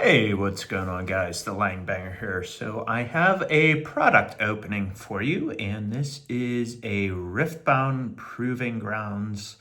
Hey, what's going on, guys? The Langbanger here. So I have a product opening for you, and this is a Riftbound Proving Grounds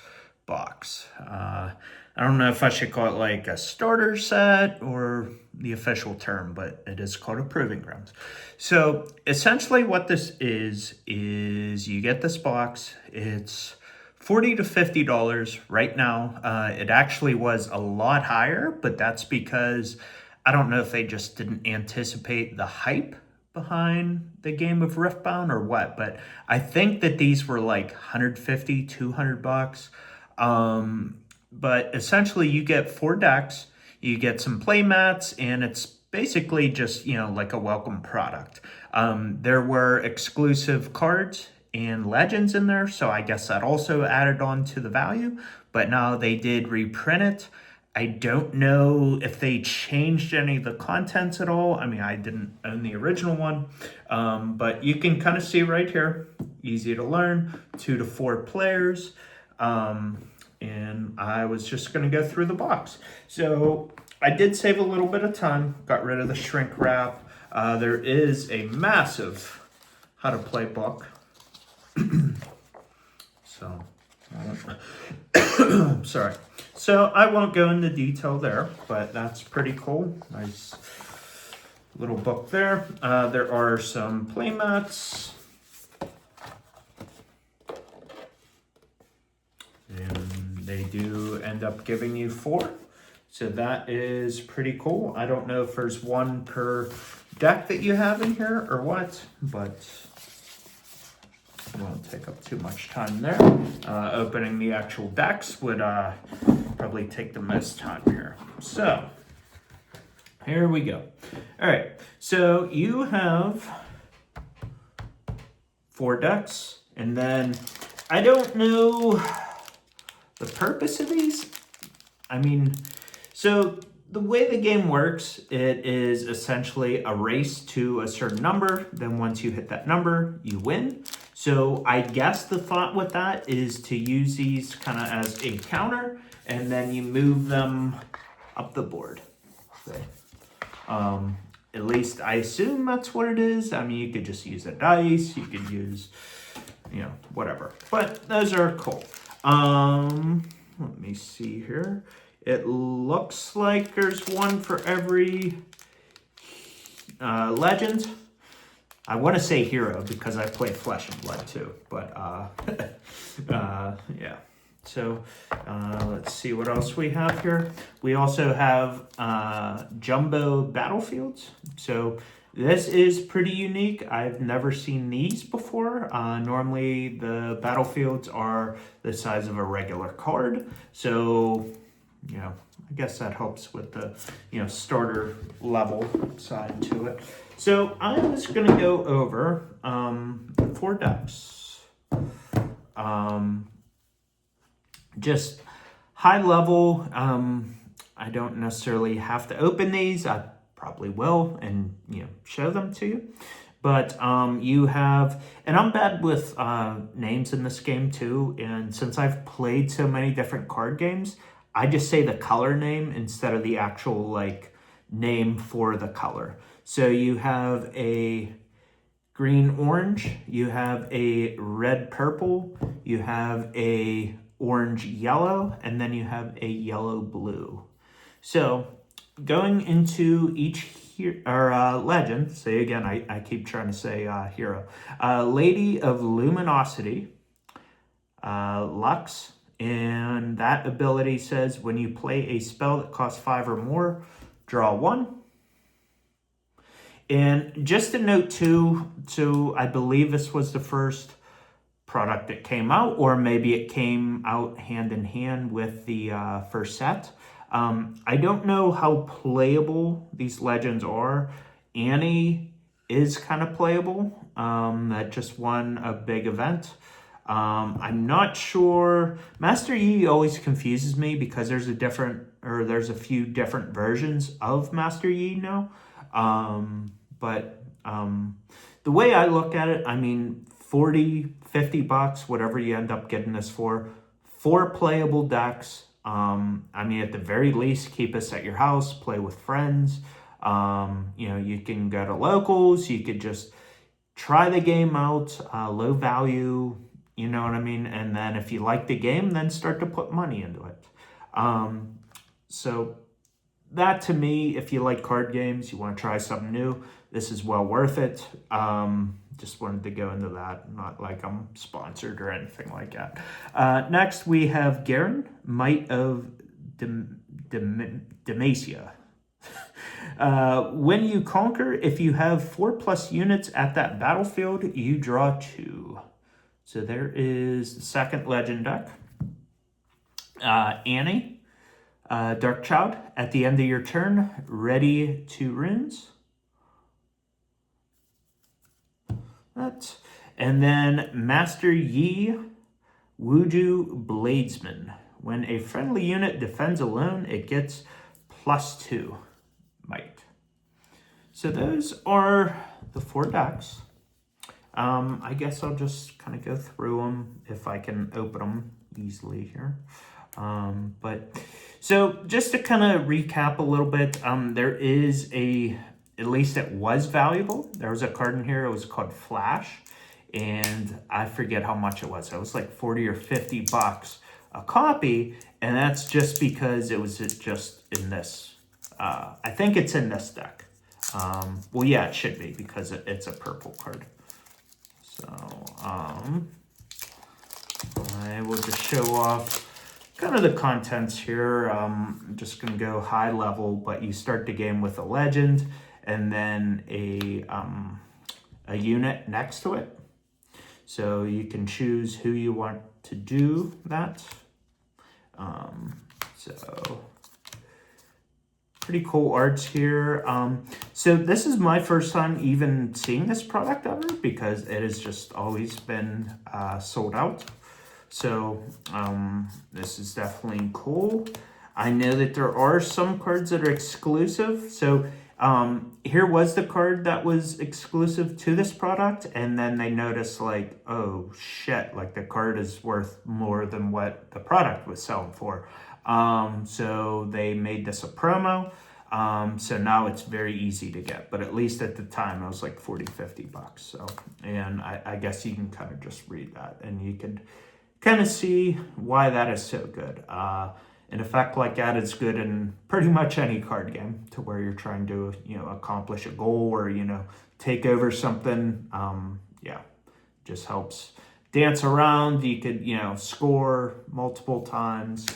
box. I don't know if I should call it like a starter set or the official term, but it is called a Proving Grounds. So essentially what this is you get this box. It's $40 to $50 right now. It actually was a lot higher, but that's because I don't know if they just didn't anticipate the hype behind the game of Riftbound or what, but I think that these were like 150, 200 bucks. But essentially you get 4 decks, you get some play mats, and it's basically just, like a welcome product. There were exclusive cards and legends in there, so I guess that also added on to the value, but now they did reprint it. I don't know if they changed any of the contents at all. I mean, I didn't own the original one, but you can kind of see right here, easy to learn, 2 to 4 players. And I was just going to go through the box. So I did save a little bit of time, got rid of the shrink wrap. There is a massive how to play book. So, sorry. So I won't go into detail there, but that's pretty cool. Nice little book there. There are some play mats. And they do end up giving you 4. So that is pretty cool. I don't know if there's one per deck that you have in here or what, but won't take up too much time there. Opening the actual decks would probably take the most time here. So here we go. All right, so you have 4 decks, and then I don't know the purpose of these. I mean, so the way the game works, it is essentially a race to a certain number. Then once you hit that number, you win. So I guess the thought with that is to use these kind of as a counter, and then you move them up the board. So, at least I assume that's what it is. I mean, you could just use a dice. You could use, whatever. But those are cool. Let me see here. It looks like there's one for every legend. I want to say hero because I play Flesh and Blood too, but yeah. So let's see what else we have here. We also have jumbo battlefields. So this is pretty unique. I've never seen these before. Normally the battlefields are the size of a regular card. So, I guess that helps with the, starter level side to it. So I'm just going to go over 4 decks. Just high level. I don't necessarily have to open these. I probably will and show them to you. But you have, and I'm bad with names in this game too. And since I've played so many different card games, I just say the color name instead of the actual name for the color. So you have a green orange, you have a red purple, you have a orange yellow, and then you have a yellow blue. So going into each legend, say again, I keep trying to say hero. Lady of Luminosity, Lux, and that ability says when you play a spell that costs 5 or more, draw 1. And just a note too, so I believe this was the first product that came out, or maybe it came out hand in hand with the first set. I don't know how playable these legends are. Annie is kind of playable. That just won a big event. I'm not sure. Master Yi always confuses me because there's a few different versions of Master Yi now. But the way I look at it, I mean, 40, 50 bucks, whatever you end up getting this for, 4 playable decks, I mean, at the very least, keep us at your house, play with friends. You know, you can go to locals, you could just try the game out, low value, you know what I mean? And then if you like the game, then start to put money into it. So that to me, if you like card games, you want to try something new, this is well worth it. Just wanted to go into that, not like I'm sponsored or anything like that. Next, we have Garen, Might of Demacia. When you conquer, if you have 4+ units at that battlefield, you draw 2. So there is the second legend deck. Annie, Dark Child, at the end of your turn, ready 2 runes. That. And then Master Yi, Wuju Bladesman. When a friendly unit defends alone, it gets +2 might. So those are the 4 decks. I guess I'll just kind of go through them if I can open them easily here. So just to kind of recap a little bit, there is at least it was valuable. There was a card in here, it was called Flash, and I forget how much it was. It was like 40 or 50 bucks a copy, and that's just because it was just in this. I think it's in this deck. Well, yeah, it should be because it's a purple card. So I will just show off kind of the contents here. I'm just going to go high level, but you start the game with a legend and then a unit next to it. So you can choose who you want to do that. So pretty cool arts here. So this is my first time even seeing this product ever because it has just always been sold out. So this is definitely cool. I know that there are some cards that are exclusive. So here was the card that was exclusive to this product, and then they noticed like, oh shit, like the card is worth more than what the product was selling for. So they made this a promo. So now it's very easy to get, but at least at the time it was like 40, 50 bucks. So, and I guess you can kind of just read that and you could kind of see why that is so good. An effect like that is good in pretty much any card game to where you're trying to, accomplish a goal or, take over something. Yeah, just helps dance around. You could, score multiple times,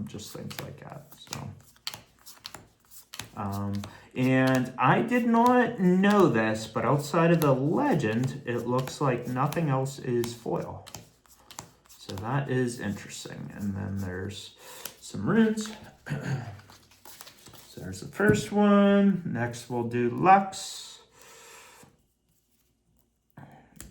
just things like that. So, and I did not know this, but outside of the legend, it looks like nothing else is foil. So that is interesting. And then there's some runes. So there's the first one. Next we'll do Lux.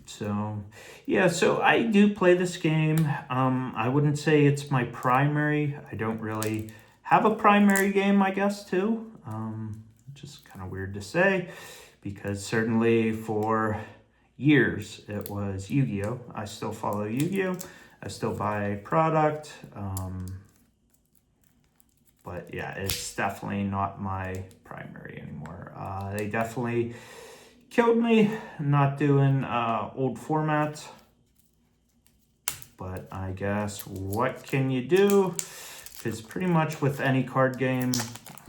So yeah, so I do play this game. I wouldn't say it's my primary. I don't really have a primary game, I guess, too. Just kind of weird to say because certainly for years it was Yu-Gi-Oh! I still follow Yu-Gi-Oh! I still buy product. But yeah, it's definitely not my primary anymore. They definitely killed me not doing old format. But I guess what can you do? Because pretty much with any card game,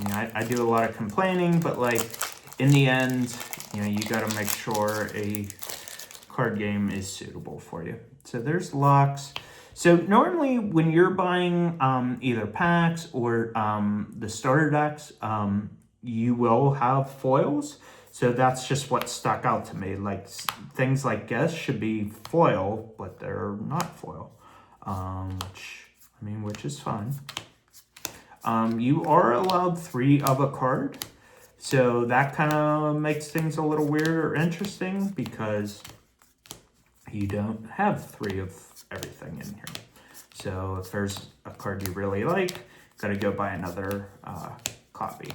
I do a lot of complaining, but like in the end, you got to make sure a card game is suitable for you. So there's Lux. So normally when you're buying either packs or the starter decks, you will have foils. So that's just what stuck out to me. Like things like Guess should be foil, but they're not foil, which is fine. You are allowed 3 of a card. So that kind of makes things a little weird or interesting because you don't have 3 of everything in here. So if there's a card you really like, gotta go buy another copy.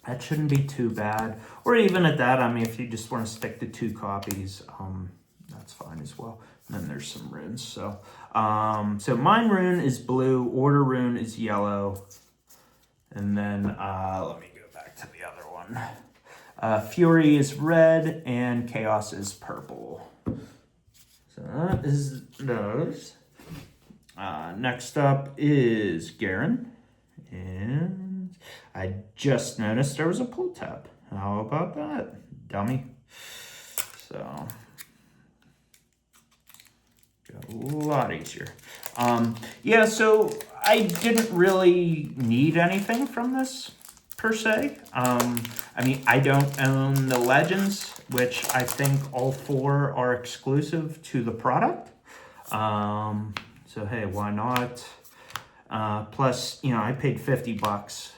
That shouldn't be too bad. Or even at that, if you just want to stick to 2 copies, that's fine as well. then there's some runes. So, so mine rune is blue, order rune is yellow. And then, let me go back to the other one. Fury is red and chaos is purple. So that is those. Next up is Garen. And I just noticed there was a pull tab. How about that, dummy? So, a lot easier. Yeah, so I didn't really need anything from this, per se. I mean, I don't own the Legends, which I think all 4 are exclusive to the product. So, hey, why not? Plus, you know, I paid $50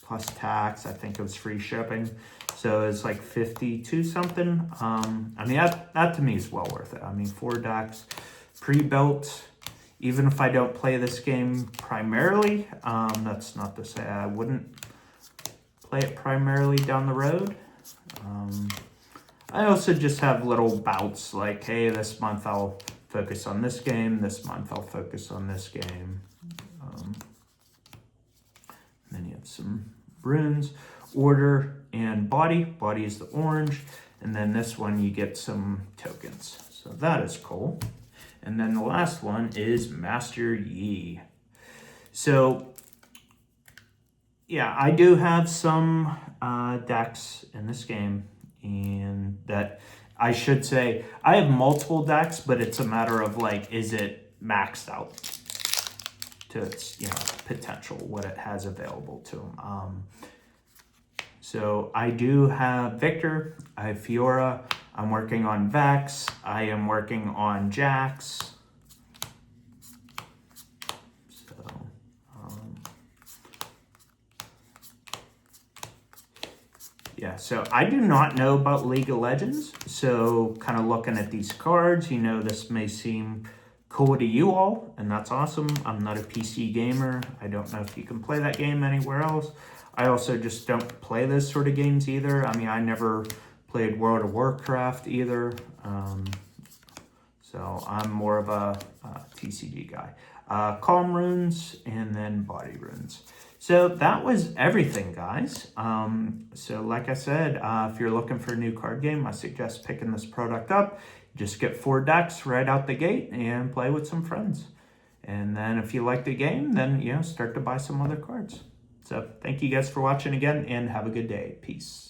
plus tax. I think it was free shipping. So it's like 52 something. I mean, that to me is well worth it. I mean, 4 decks, pre-built. Even if I don't play this game primarily, that's not to say I wouldn't play it primarily down the road. I also just have little bouts like, hey, this month I'll focus on this game. This month I'll focus on this game. Then you have some runes, order, and body. Body is the orange. And then this one you get some tokens. So that is cool. And then the last one is Master Yi. So, yeah, I do have some decks in this game. And that, I should say, I have multiple decks, but it's a matter of like, is it maxed out to its, you know, potential, what it has available to them. So I do have Victor, I have Fiora, I'm working on Vex, I am working on Jax. So, yeah, so I do not know about League of Legends. So kind of looking at these cards, you know, this may seem cool to you all, and that's awesome. I'm not a PC gamer. I don't know if you can play that game anywhere else. I also just don't play this sort of games either. I mean, I never played World of Warcraft either. So I'm more of a TCG guy. Calm runes and then body runes. So that was everything, guys. So like I said, if you're looking for a new card game, I suggest picking this product up. Just get 4 decks right out the gate and play with some friends. And then if you like the game, then, you know, start to buy some other cards. So thank you guys for watching again, and have a good day. Peace.